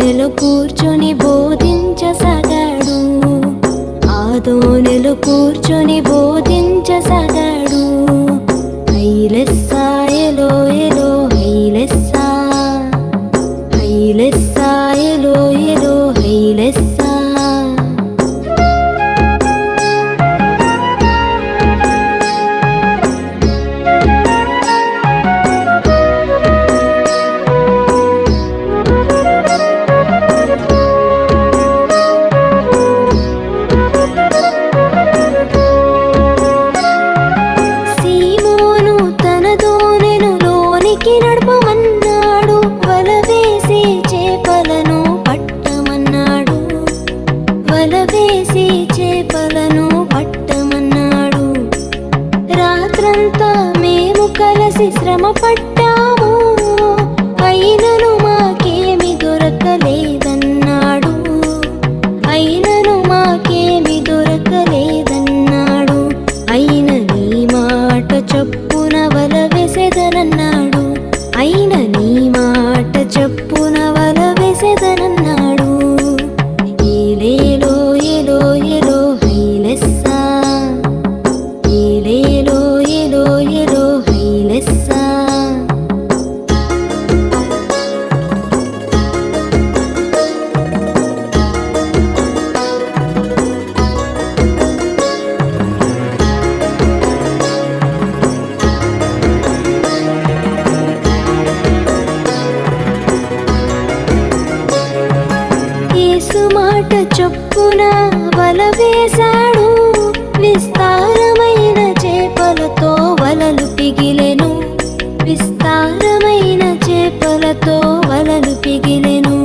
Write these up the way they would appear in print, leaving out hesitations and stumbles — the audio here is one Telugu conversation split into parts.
ఆదోనెలో కూర్చొని బోధించసాగాడు. ఆదోనెలో కూర్చొని బోధించసాగాడు. హైలెస్సా ఎలో ఎలో హైలెస్సా, హైలెస్సా ఎలో ఎలో హైలెస్సా. నడపమన్నాడు, వల వేసి చేపలను పట్టమన్నాడు, వల వేసి చేపలను పట్టమన్నాడు. రాత్రంతా మేము కలిసి శ్రమ పట్టాము, అయినను మాకేమి దొరకలేదన్నాడు, అయినను మాకేమి దొరకలేదన్నాడు. అయిన నీ మాట చొప్పున వల వేసేదనన్నాడు, అయిన నీ మాట చొప్పున వల వేసేదనన్నాడు. ఏలేలో ఎలో ఎలో హైలెస్సా, ఏలేలో ఎలో ఎలో హైలెస్సా. యేసు మాట చొప్పున వల వేశాడు, విస్తారమైన చేపలతో వలలు పిగిలెను, విస్తారమైన చేపలతో వలలు పిగిలెను.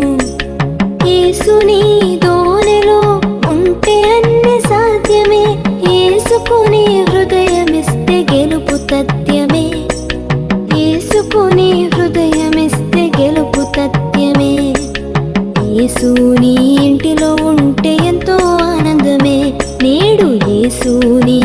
యేసుని దోనెలో ఉంటే అన్ని సాధ్యమే, యేసుకుని హృదయమిస్తే గెలుపు తథ్యమే, యేసుకుని హృదయమిస్తే గెలుపు తథ్యమే. యేసు నీ ఇంటిలో ఉంటే ఎంతో ఆనందమే, నేడు యేసు నీ